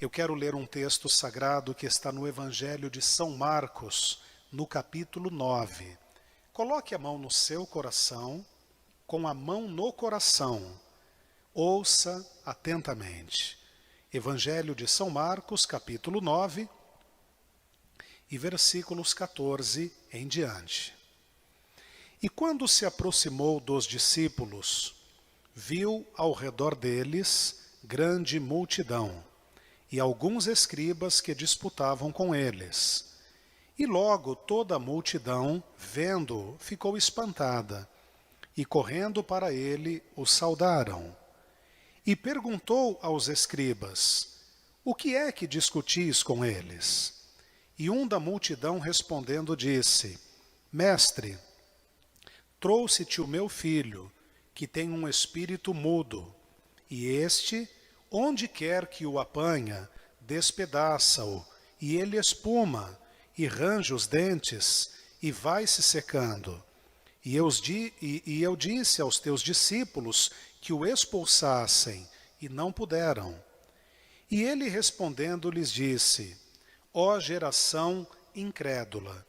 Eu quero ler um texto sagrado que está no Evangelho de São Marcos, no capítulo 9. Coloque a mão no seu coração, com a mão no coração. Ouça atentamente. Evangelho de São Marcos, capítulo 9, e versículos 14 em diante. E quando se aproximou dos discípulos, viu ao redor deles grande multidão, e alguns escribas que disputavam com eles. E logo toda a multidão, vendo-o, ficou espantada, e correndo para ele, o saudaram. E perguntou aos escribas: o que é que discutis com eles? E um da multidão respondendo disse: Mestre, trouxe-te o meu filho, que tem um espírito mudo, e este, onde quer que o apanha, despedaça-o, e ele espuma, e range os dentes, e vai se secando. E eu disse aos teus discípulos que o expulsassem, e não puderam. E ele respondendo lhes disse: Ó geração incrédula,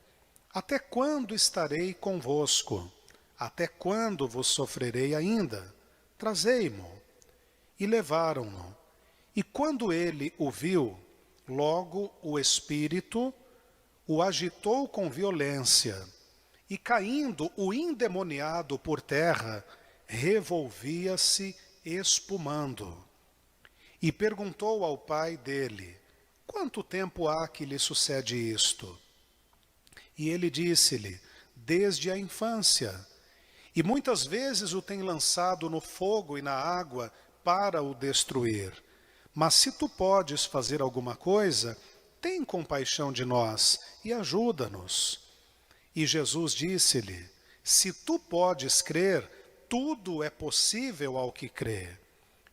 até quando estarei convosco? Até quando vos sofrerei ainda? Trazei-mo. E levaram-no. E quando ele o viu, logo o espírito o agitou com violência, e caindo o endemoniado por terra, revolvia-se espumando. E perguntou ao pai dele: quanto tempo há que lhe sucede isto? E ele disse-lhe: desde a infância. E muitas vezes o tem lançado no fogo e na água para o destruir. Mas se tu podes fazer alguma coisa, tem compaixão de nós e ajuda-nos. E Jesus disse-lhe: se tu podes crer, tudo é possível ao que crê.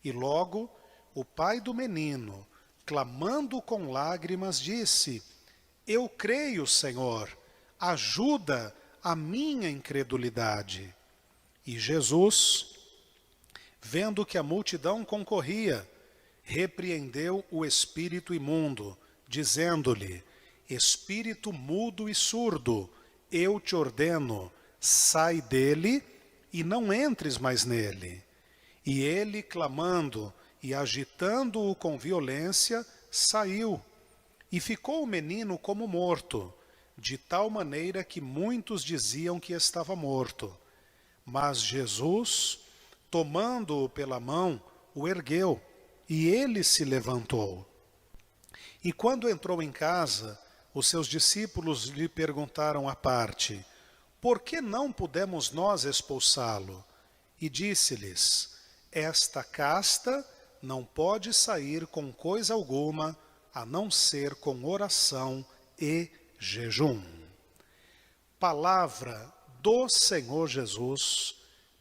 E logo o pai do menino, clamando com lágrimas, disse: eu creio, Senhor, ajuda a minha incredulidade. E Jesus, vendo que a multidão concorria, repreendeu o espírito imundo, dizendo-lhe: espírito mudo e surdo, eu te ordeno, sai dele e não entres mais nele. E ele, clamando e agitando-o com violência, saiu. E ficou o menino como morto, de tal maneira que muitos diziam que estava morto. Mas Jesus, tomando-o pela mão, o ergueu, e ele se levantou. E quando entrou em casa, os seus discípulos lhe perguntaram à parte: por que não pudemos nós expulsá-lo? E disse-lhes: esta casta não pode sair com coisa alguma, a não ser com oração e jejum. Palavra do Senhor Jesus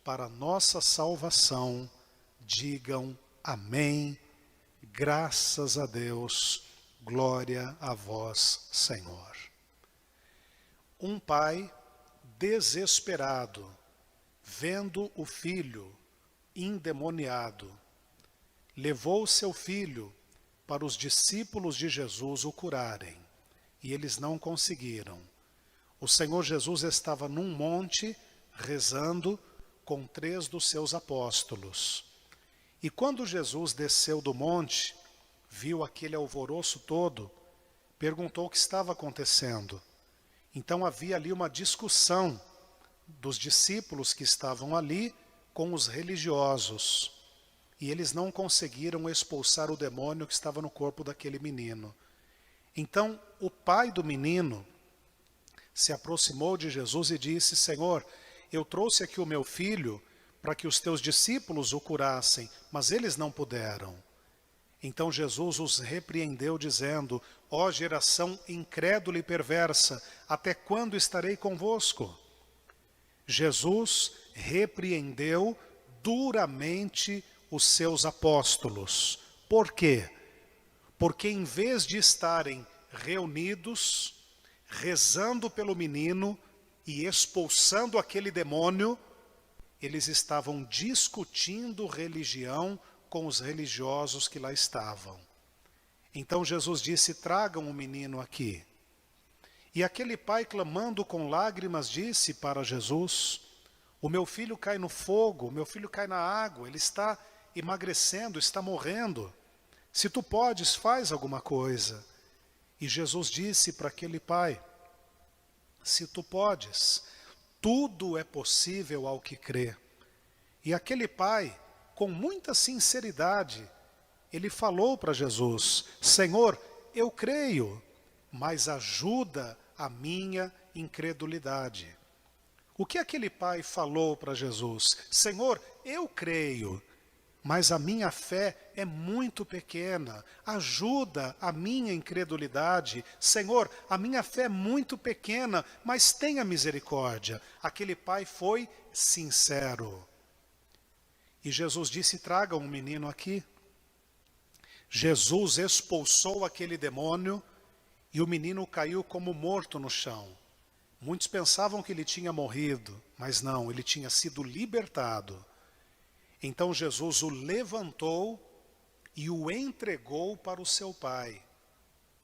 para nossa salvação. Digam amém. Graças a Deus. Glória a vós, Senhor. Um pai desesperado, vendo o filho endemoniado, levou seu filho para os discípulos de Jesus o curarem, e eles não conseguiram. O Senhor Jesus estava num monte, rezando com 3 dos seus apóstolos. E quando Jesus desceu do monte, viu aquele alvoroço todo, perguntou o que estava acontecendo. Então havia ali uma discussão dos discípulos que estavam ali com os religiosos. E eles não conseguiram expulsar o demônio que estava no corpo daquele menino. Então o pai do menino se aproximou de Jesus e disse: Senhor, eu trouxe aqui o meu filho para que os teus discípulos o curassem, mas eles não puderam. Então Jesus os repreendeu, dizendo: ó geração incrédula e perversa, até quando estarei convosco? Jesus repreendeu duramente os seus apóstolos. Por quê? Porque em vez de estarem reunidos, rezando pelo menino e expulsando aquele demônio, eles estavam discutindo religião com os religiosos que lá estavam. Então Jesus disse: tragam o menino aqui. E aquele pai, clamando com lágrimas, disse para Jesus: o meu filho cai no fogo, o meu filho cai na água, ele está emagrecendo, está morrendo. Se tu podes, faz alguma coisa. E Jesus disse para aquele pai: se tu podes, tudo é possível ao que crê. E aquele pai, com muita sinceridade, ele falou para Jesus: Senhor, eu creio, mas ajuda a minha incredulidade. O que aquele pai falou para Jesus? Senhor, eu creio, mas a minha fé é muito pequena. Ajuda a minha incredulidade. Senhor, a minha fé é muito pequena, mas tenha misericórdia. Aquele pai foi sincero. E Jesus disse: tragam um menino aqui. Jesus expulsou aquele demônio e o menino caiu como morto no chão. Muitos pensavam que ele tinha morrido, mas não, ele tinha sido libertado. Então Jesus o levantou e o entregou para o seu pai,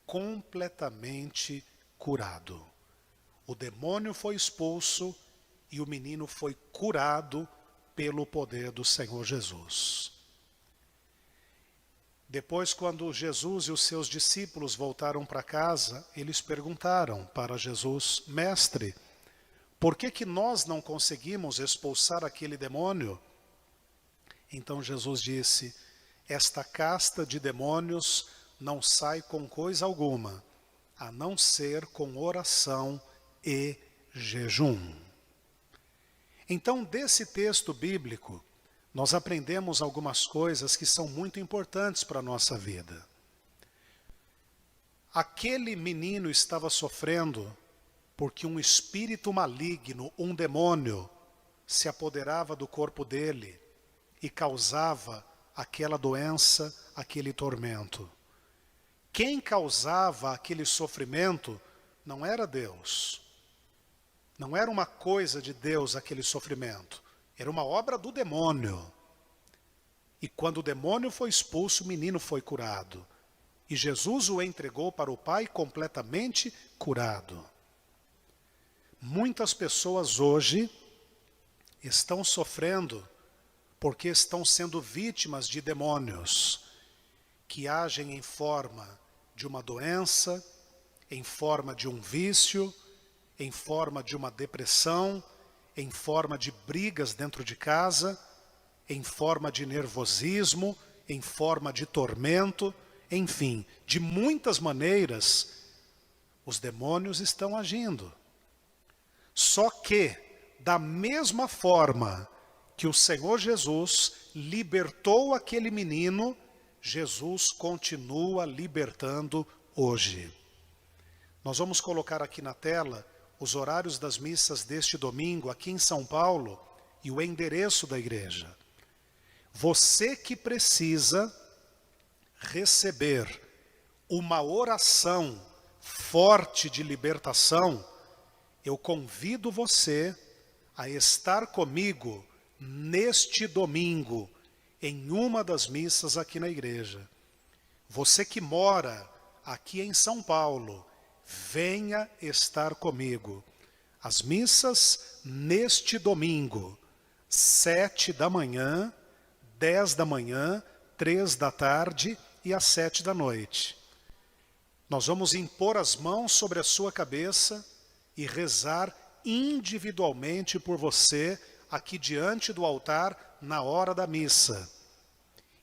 completamente curado. O demônio foi expulso e o menino foi curado pelo poder do Senhor Jesus. Depois, quando Jesus e os seus discípulos voltaram para casa, eles perguntaram para Jesus: Mestre, por que nós não conseguimos expulsar aquele demônio? Então Jesus disse: esta casta de demônios não sai com coisa alguma, a não ser com oração e jejum. Então, desse texto bíblico, nós aprendemos algumas coisas que são muito importantes para a nossa vida. Aquele menino estava sofrendo porque um espírito maligno, um demônio, se apoderava do corpo dele e causava aquela doença, aquele tormento. Quem causava aquele sofrimento não era Deus. Não era uma coisa de Deus aquele sofrimento. Era uma obra do demônio. E quando o demônio foi expulso, o menino foi curado. E Jesus o entregou para o Pai completamente curado. Muitas pessoas hoje estão sofrendo porque estão sendo vítimas de demônios que agem em forma de uma doença, em forma de um vício, em forma de uma depressão, em forma de brigas dentro de casa, em forma de nervosismo, em forma de tormento, enfim, de muitas maneiras os demônios estão agindo. Só que, da mesma forma que o Senhor Jesus libertou aquele menino, Jesus continua libertando hoje. Nós vamos colocar aqui na tela os horários das missas deste domingo aqui em São Paulo e o endereço da igreja. Você que precisa receber uma oração forte de libertação, eu convido você a estar comigo neste domingo, em uma das missas aqui na igreja. Você que mora aqui em São Paulo, venha estar comigo. As missas neste domingo, 7 da manhã, 10 da manhã, 3 da tarde e às 7 da noite. Nós vamos impor as mãos sobre a sua cabeça e rezar individualmente por você aqui diante do altar na hora da missa.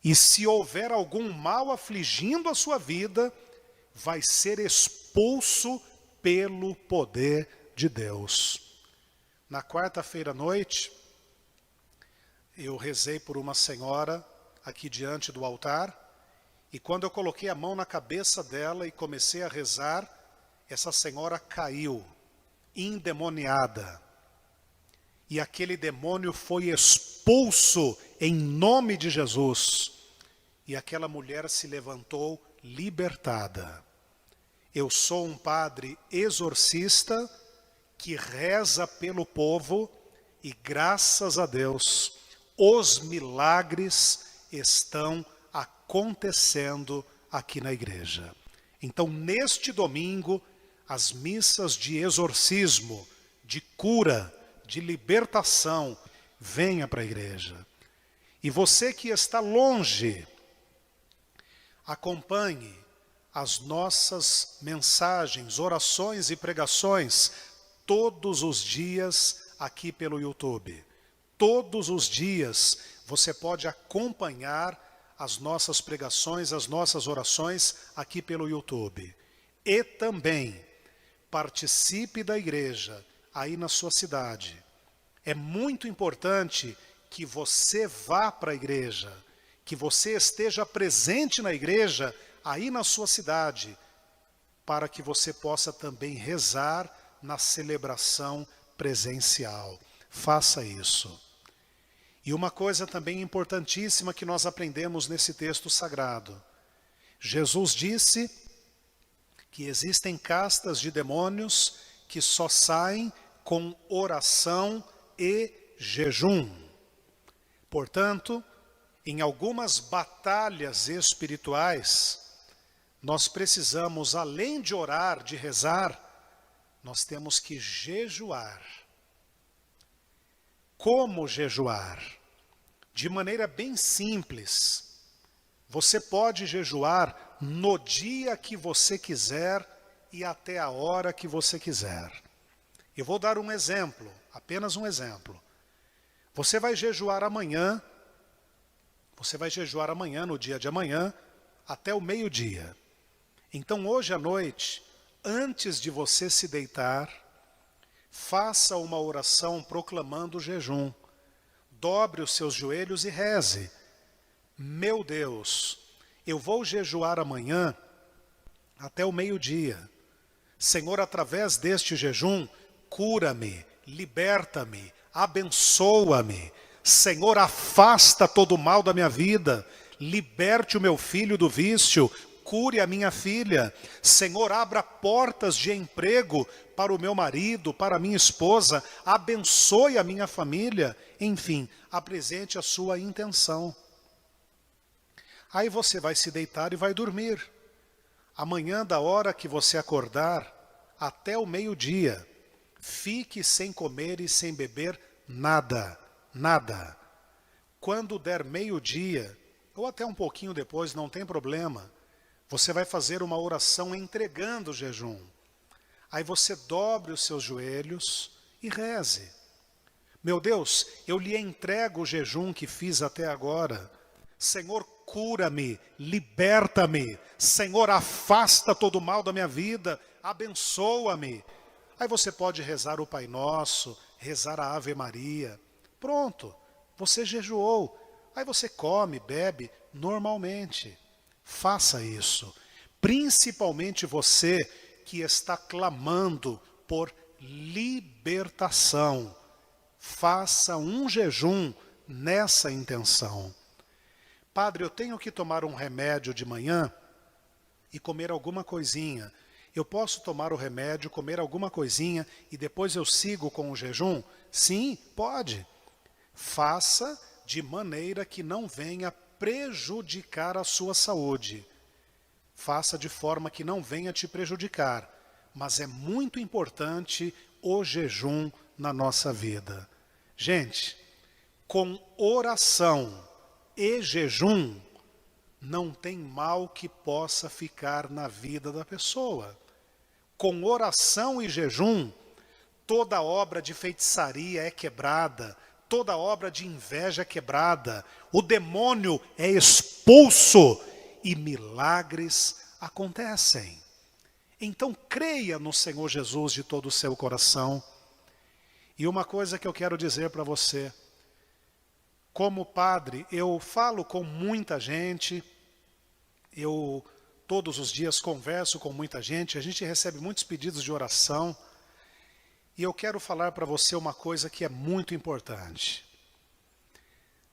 E se houver algum mal afligindo a sua vida, vai ser expulso pelo poder de Deus. Na quarta-feira à noite, eu rezei por uma senhora aqui diante do altar, e quando eu coloquei a mão na cabeça dela e comecei a rezar, essa senhora caiu, endemoniada. E aquele demônio foi expulso em nome de Jesus. E aquela mulher se levantou libertada. Eu sou um padre exorcista que reza pelo povo e, graças a Deus, os milagres estão acontecendo aqui na igreja. Então, neste domingo, as missas de exorcismo, de cura, de libertação, venha para a igreja. E você que está longe, acompanhe as nossas mensagens, orações e pregações todos os dias aqui pelo YouTube. Todos os dias você pode acompanhar as nossas pregações, as nossas orações aqui pelo YouTube. E também participe da igreja aí na sua cidade. É muito importante que você vá para a igreja, que você esteja presente na igreja aí na sua cidade, para que você possa também rezar na celebração presencial. Faça isso. E uma coisa também importantíssima que nós aprendemos nesse texto sagrado. Jesus disse que existem castas de demônios que só saem com oração e jejum. Portanto, em algumas batalhas espirituais, nós precisamos, além de orar, de rezar, nós temos que jejuar. Como jejuar? De maneira bem simples. Você pode jejuar no dia que você quiser e até a hora que você quiser. Eu vou dar um exemplo, apenas um exemplo. Você vai jejuar amanhã, no dia de amanhã, até o meio-dia. Então hoje à noite, antes de você se deitar, faça uma oração proclamando o jejum. Dobre os seus joelhos e reze. Meu Deus, eu vou jejuar amanhã até o meio-dia. Senhor, através deste jejum, cura-me, liberta-me, abençoa-me. Senhor, afasta todo o mal da minha vida. Liberte o meu filho do vício. Cure a minha filha. Senhor, abra portas de emprego para o meu marido, para a minha esposa. Abençoe a minha família. Enfim, apresente a sua intenção. Aí você vai se deitar e vai dormir. Amanhã, da hora que você acordar, até o meio-dia, fique sem comer e sem beber nada, nada. Quando der meio-dia, ou até um pouquinho depois, não tem problema, você vai fazer uma oração entregando o jejum. Aí você dobre os seus joelhos e reze. Meu Deus, eu lhe entrego o jejum que fiz até agora. Senhor, cura-me, liberta-me. Senhor, afasta todo o mal da minha vida, abençoa-me. Aí você pode rezar o Pai Nosso, rezar a Ave Maria. Pronto, você jejuou. Aí você come, bebe normalmente. Faça isso. Principalmente você que está clamando por libertação. Faça um jejum nessa intenção. Padre, eu tenho que tomar um remédio de manhã e comer alguma coisinha. Eu posso tomar o remédio, comer alguma coisinha e depois eu sigo com o jejum? Sim, pode. Faça de maneira que não venha prejudicar a sua saúde. Faça de forma que não venha te prejudicar. Mas é muito importante o jejum na nossa vida. Gente, com oração e jejum, não tem mal que possa ficar na vida da pessoa. Com oração e jejum, toda obra de feitiçaria é quebrada, toda obra de inveja é quebrada, o demônio é expulso e milagres acontecem. Então creia no Senhor Jesus de todo o seu coração. E uma coisa que eu quero dizer para você, como padre, eu falo com muita gente, eu todos os dias converso com muita gente, a gente recebe muitos pedidos de oração, e eu quero falar para você uma coisa que é muito importante.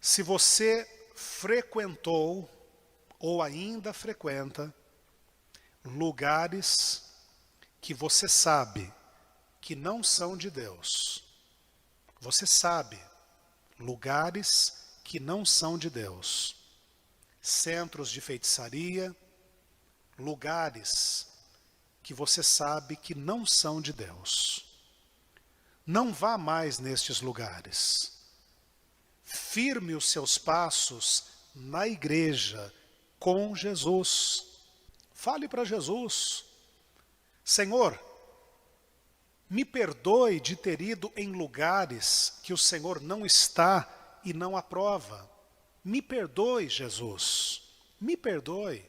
Se você frequentou, ou ainda frequenta, lugares que você sabe que não são de Deus, você sabe, lugares que não são de Deus, centros de feitiçaria, lugares que você sabe que não são de Deus. Não vá mais nestes lugares. Firme os seus passos na igreja com Jesus. Fale para Jesus: Senhor, me perdoe de ter ido em lugares que o Senhor não está e não aprova. Me perdoe, Jesus. Me perdoe.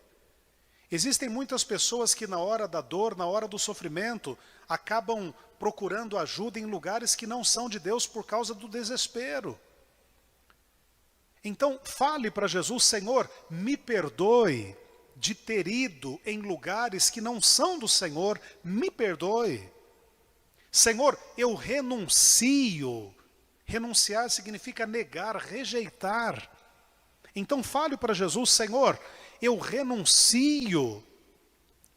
Existem muitas pessoas que na hora da dor, na hora do sofrimento, acabam procurando ajuda em lugares que não são de Deus por causa do desespero. Então, fale para Jesus: Senhor, me perdoe de ter ido em lugares que não são do Senhor, me perdoe. Senhor, eu renuncio. Renunciar significa negar, rejeitar. Então fale para Jesus: Senhor, eu renuncio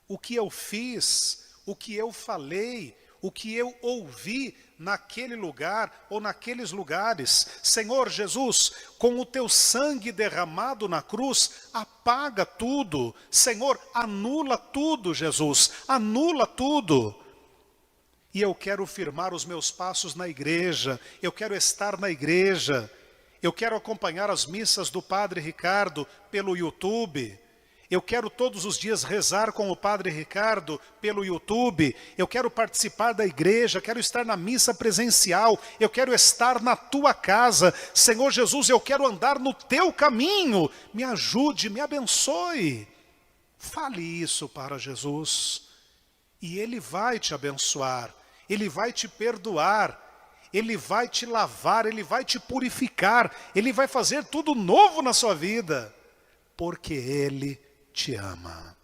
o que eu fiz, o que eu falei, o que eu ouvi naquele lugar ou naqueles lugares. Senhor Jesus, com o teu sangue derramado na cruz, apaga tudo. Senhor, anula tudo, Jesus, anula tudo. E eu quero firmar os meus passos na igreja, eu quero estar na igreja, eu quero acompanhar as missas do Padre Ricardo pelo YouTube, eu quero todos os dias rezar com o Padre Ricardo pelo YouTube, eu quero participar da igreja, quero estar na missa presencial, eu quero estar na tua casa. Senhor Jesus, eu quero andar no teu caminho, me ajude, me abençoe. Fale isso para Jesus e Ele vai te abençoar. Ele vai te perdoar, Ele vai te lavar, Ele vai te purificar, Ele vai fazer tudo novo na sua vida, porque Ele te ama.